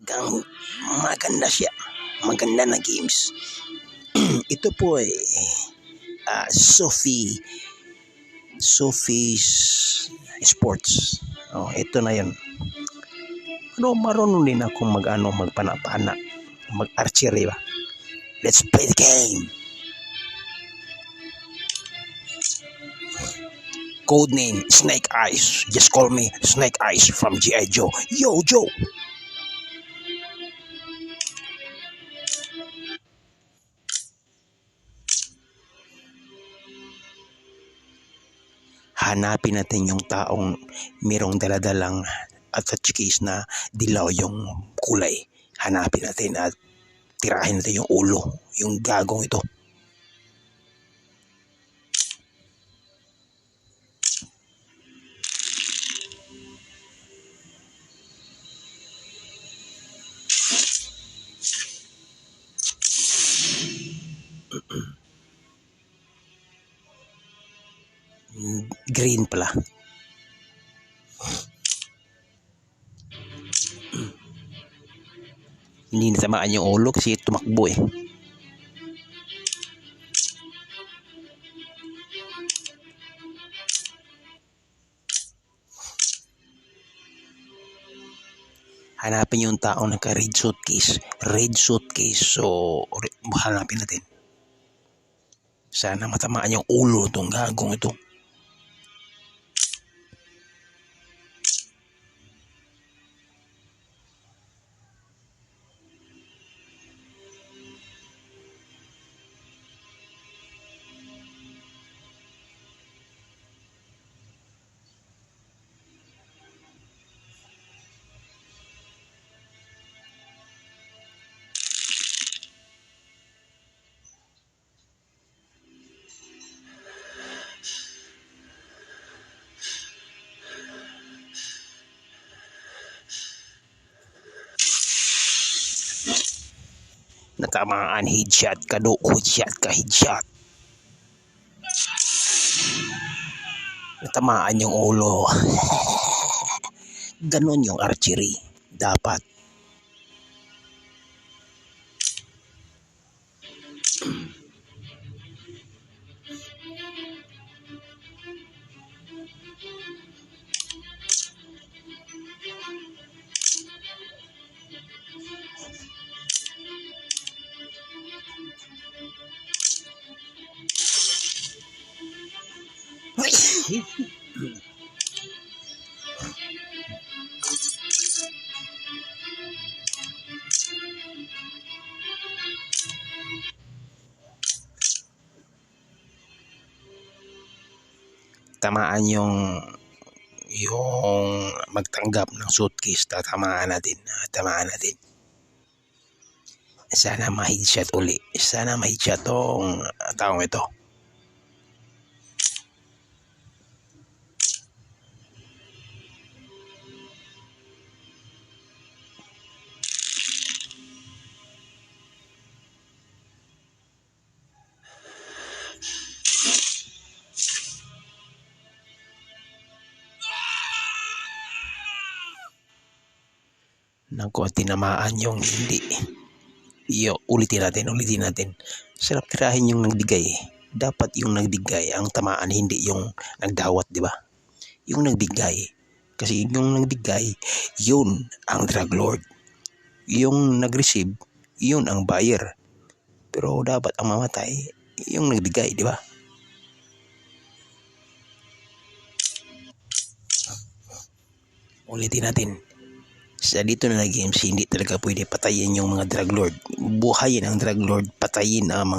Gang maganda siya. Maganda na games. Ito po ay Sophie's Sports. Oh, ito na 'yon. Pero marunong din akong magpana-pana, mag-archery ba. Let's play the game. Codename Snake Eyes. Just call me Snake Eyes from G.I. Joe. Yo, Joe. Hanapin natin yung taong mayroong daladalang at case na dilaw yung kulay. Hanapin natin at tirahin natin yung ulo, yung gagong ito. Green pala. Hindi natamaan yung ulo kasi tumakbo eh. Hanapin yung taong naka-red suitcase. Red suitcase. So, hanapin natin. Sana matamaan yung ulo itong gagong ito. Natamaan, headshot ka do, headshot. Natamaan yung ulo. Ganon yung archery. Dapat. Tamaan yung magtanggap ng suitcase. Tamaan natin. Sana ma-headshot uli. Sana ma-headshot tong taong ito. Naku, tinamaan yung hindi. Ulitin natin. Sarap tirahin yung nagbigay. Dapat yung nagbigay ang tamaan, hindi yung nagdawat, di ba? Yung nagbigay. Kasi yung nagbigay, yun ang drug lord. Yung nag-receive, yun ang buyer. Pero dapat ang mamatay, yung nagbigay, di ba? Ulitin natin. Sa dito na games, hindi talaga pwede patayin yung mga drug lord. Buhayin ang drug lord, patayin ang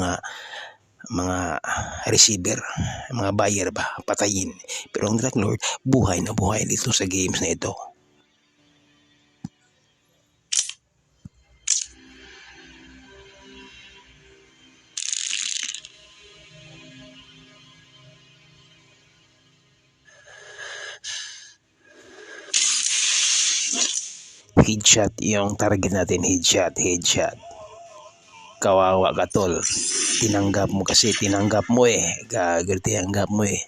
mga receiver, mga buyer ba, patayin. Pero ang drug lord, buhay na buhay dito sa games na ito. Headshot yung target natin. Headshot. Kawawa ka tol. Tinanggap mo eh. Tinanggap mo eh.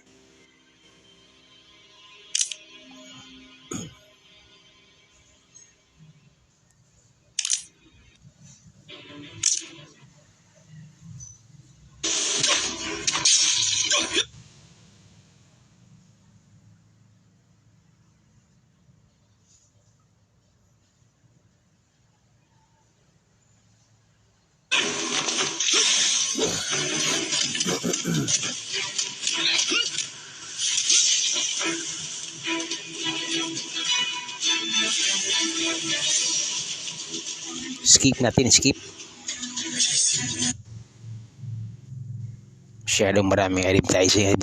Skip natin, skip. Masyadong maraming advertising.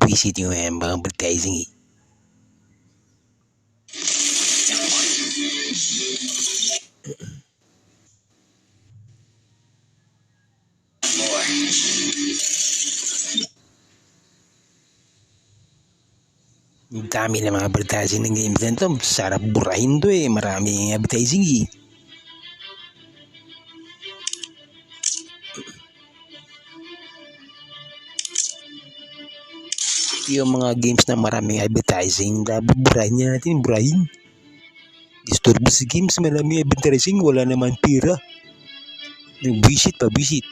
Visit yung mga advertising eh. Ang dami ng mga advertising ng games na ito. Sarap burahin to eh. Maraming advertising eh. Yung mga games na maraming advertising, dapat burahin natin, burahin. Disturbo sa games, maraming advertising, wala naman pira. Visit pa, visit.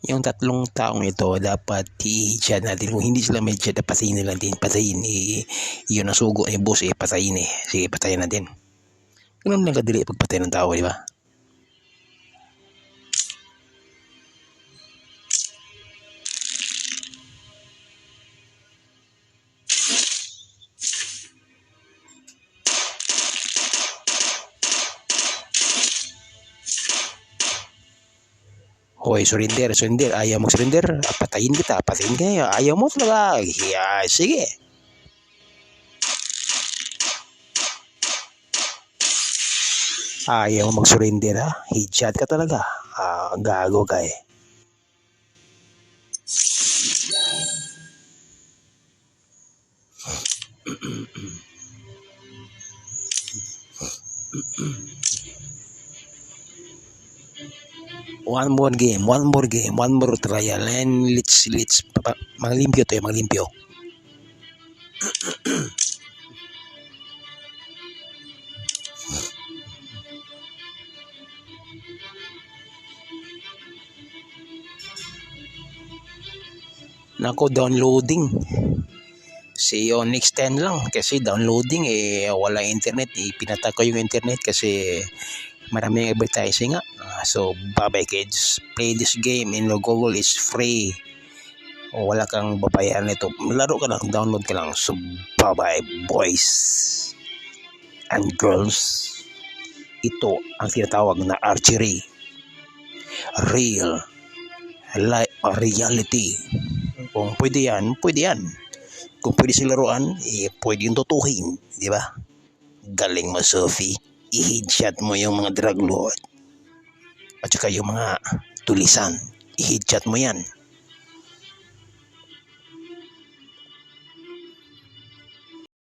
Yung tatlong taong ito dapat i-chat natin. Kung hindi sila may chat, patayin nila natin. Patayin. Yun ang sugo ni boss eh. Patayin eh. Sige, patayin natin. Ganun lang kadali pagpatay ng tao, di ba? Hoy, surrender. Ayaw mo surrender? Patayin kita. Ayaw mo talaga. Yeah, sige. Ayaw mo mag-surrender ha? Headshot ka talaga. Gago ka eh. One more trial, and let's maglimpyo to, maglimpyo. Nako, downloading. See you next 10 lang kasi downloading eh, wala internet eh. Pinata ko yung internet kasi maraming advertising nga. So bye bye kids, play this game in Google is free. Wala kang babayaran nito, laro ka lang, download ka lang. So bye bye boys and girls. Ito ang tinatawag na archery, real life reality. Kung pwede yan. Kung pwede silang laruan, pwede yung tutuhin, di ba? Galing mo, Sophie. I-headshot mo yung mga drug lord at saka yung mga tulisan. I-headshot mo yan.